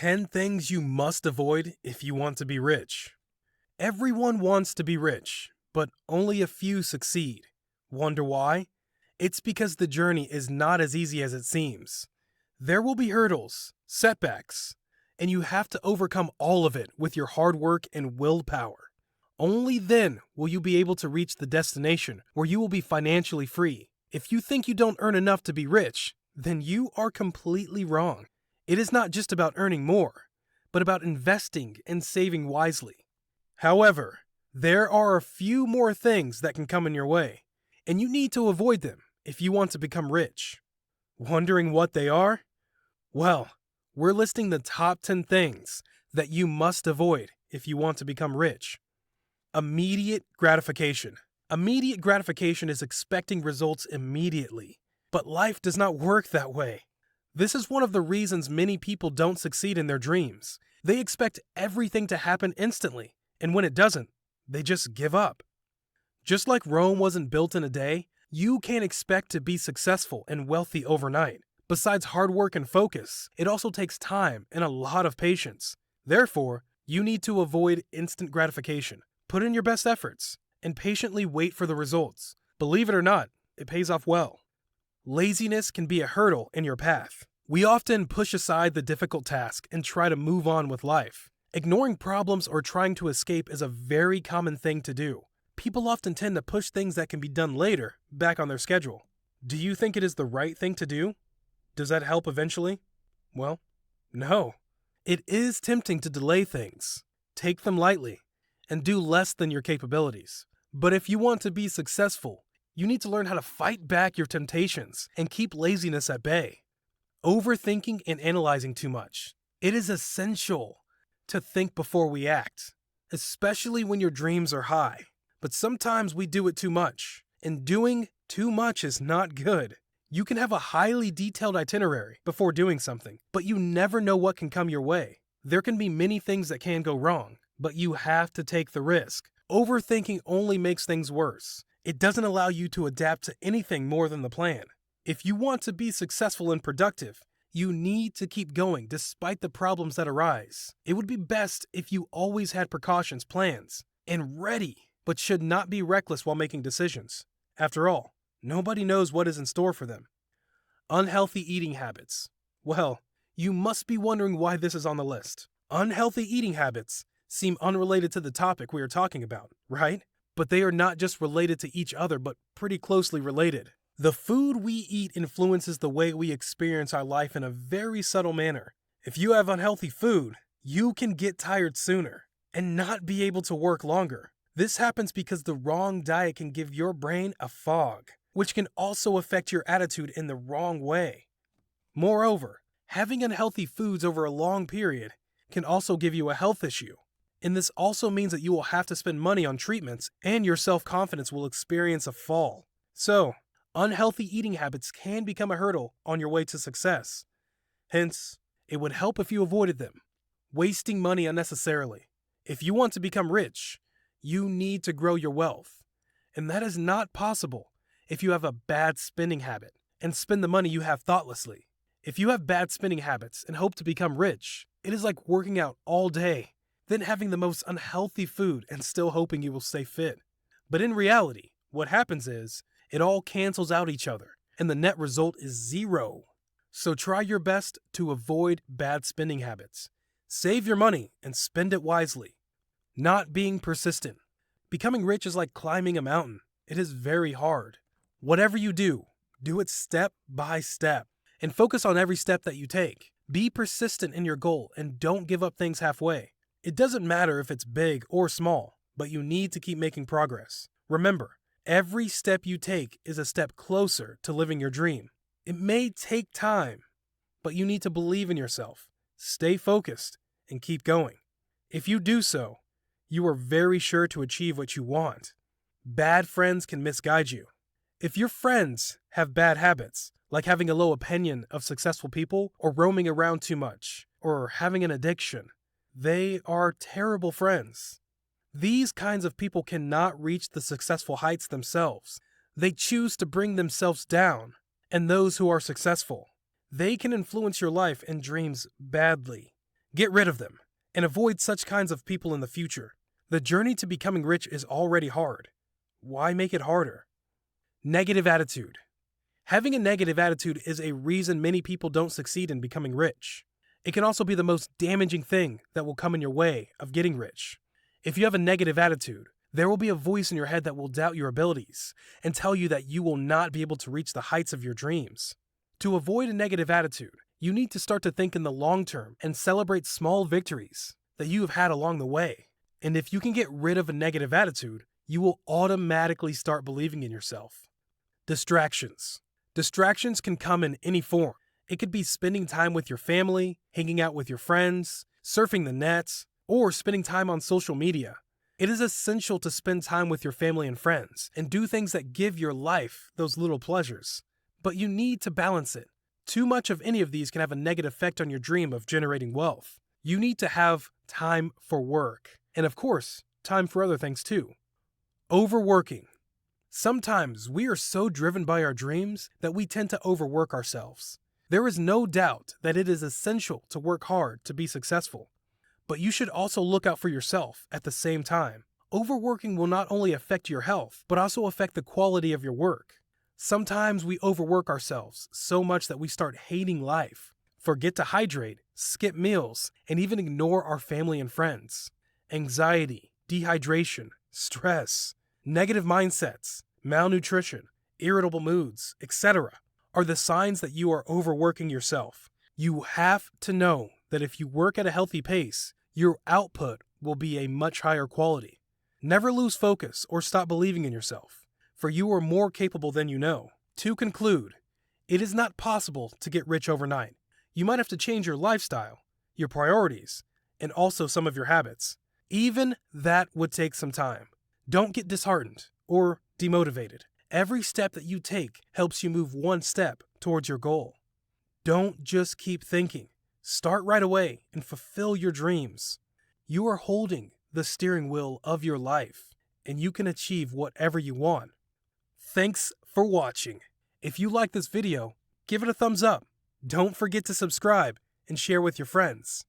10 things you must avoid if you want to be rich. Everyone wants to be rich, but only a few succeed. Wonder why? It's because the journey is not as easy as it seems. There will be hurdles, setbacks, and you have to overcome all of it with your hard work and willpower. Only then will you be able to reach the destination where you will be financially free. If you think you don't earn enough to be rich, then you are completely wrong. It is not just about earning more, but about investing and saving wisely. However, there are a few more things that can come in your way, and you need to avoid them if you want to become rich. Wondering what they are? Well, we're listing the top 10 things that you must avoid if you want to become rich. Immediate gratification. Immediate gratification is expecting results immediately, but life does not work that way. This is one of the reasons many people don't succeed in their dreams. They expect everything to happen instantly, and when it doesn't, they just give up. Just like Rome wasn't built in a day, you can't expect to be successful and wealthy overnight. Besides hard work and focus, it also takes time and a lot of patience. Therefore, you need to avoid instant gratification. Put in your best efforts and patiently wait for the results. Believe it or not, it pays off well. Laziness can be a hurdle in your path. We often push aside the difficult task and try to move on with life. Ignoring problems or trying to escape is a very common thing to do. People often tend to push things that can be done later back on their schedule. Do you think it is the right thing to do? Does that help eventually? Well, no. It is tempting to delay things, take them lightly, and do less than your capabilities. But if you want to be successful, you need to learn how to fight back your temptations and keep laziness at bay. Overthinking and analyzing too much. It is essential to think before we act, especially when your dreams are high. But sometimes we do it too much, and doing too much is not good. You can have a highly detailed itinerary before doing something, but you never know what can come your way. There can be many things that can go wrong, but you have to take the risk. Overthinking only makes things worse. It doesn't allow you to adapt to anything more than the plan. If you want to be successful and productive, you need to keep going despite the problems that arise. It would be best if you always had precautions, plans, and ready, but should not be reckless while making decisions. After all, nobody knows what is in store for them. Unhealthy eating habits. Well, you must be wondering why this is on the list. Unhealthy eating habits seem unrelated to the topic we are talking about, right? But they are not just related to each other, but pretty closely related. The food we eat influences the way we experience our life in a very subtle manner. If you have unhealthy food, you can get tired sooner and not be able to work longer. This happens because the wrong diet can give your brain a fog, which can also affect your attitude in the wrong way. Moreover, having unhealthy foods over a long period can also give you a health issue. And this also means that you will have to spend money on treatments and your self-confidence will experience a fall. So, unhealthy eating habits can become a hurdle on your way to success. Hence, it would help if you avoided them. Wasting money unnecessarily. If you want to become rich, you need to grow your wealth. And that is not possible if you have a bad spending habit and spend the money you have thoughtlessly. If you have bad spending habits and hope to become rich, it is like working out all day, then having the most unhealthy food and still hoping you will stay fit. But in reality, what happens is, it all cancels out each other, and the net result is zero. So try your best to avoid bad spending habits. Save your money and spend it wisely. Not being persistent. Becoming rich is like climbing a mountain. It is very hard. Whatever you do it step by step, and focus on every step that you take. Be persistent in your goal and don't give up things halfway. It doesn't matter if it's big or small, but you need to keep making progress. Remember, every step you take is a step closer to living your dream. It may take time, but you need to believe in yourself, stay focused, and keep going. If you do so, you are very sure to achieve what you want. Bad friends can misguide you. If your friends have bad habits, like having a low opinion of successful people, or roaming around too much, or having an addiction, they are terrible friends. These kinds of people cannot reach the successful heights themselves. They choose to bring themselves down, and those who are successful, they can influence your life and dreams badly. Get rid of them and avoid such kinds of people in the future. The journey to becoming rich is already hard. Why make it harder? Negative attitude. Having a negative attitude is a reason many people don't succeed in becoming rich. It can also be the most damaging thing that will come in your way of getting rich. If you have a negative attitude, there will be a voice in your head that will doubt your abilities and tell you that you will not be able to reach the heights of your dreams. To avoid a negative attitude, you need to start to think in the long term and celebrate small victories that you have had along the way. And if you can get rid of a negative attitude, you will automatically start believing in yourself. Distractions. Distractions can come in any form. It could be spending time with your family, hanging out with your friends, surfing the net, or spending time on social media. It is essential to spend time with your family and friends and do things that give your life those little pleasures. But you need to balance it. Too much of any of these can have a negative effect on your dream of generating wealth. You need to have time for work, and of course, time for other things too. Overworking. Sometimes we are so driven by our dreams that we tend to overwork ourselves. There is no doubt that it is essential to work hard to be successful. But you should also look out for yourself at the same time. Overworking will not only affect your health, but also affect the quality of your work. Sometimes we overwork ourselves so much that we start hating life, forget to hydrate, skip meals, and even ignore our family and friends. Anxiety, dehydration, stress, negative mindsets, malnutrition, irritable moods, etc. are the signs that you are overworking yourself. You have to know that if you work at a healthy pace, your output will be a much higher quality. Never lose focus or stop believing in yourself, for you are more capable than you know. To conclude, it is not possible to get rich overnight. You might have to change your lifestyle, your priorities, and also some of your habits. Even that would take some time. Don't get disheartened or demotivated. Every step that you take helps you move one step towards your goal. Don't just keep thinking. Start right away and fulfill your dreams. You are holding the steering wheel of your life, and you can achieve whatever you want. Thanks for watching. If you like this video, give it a thumbs up. Don't forget to subscribe and share with your friends.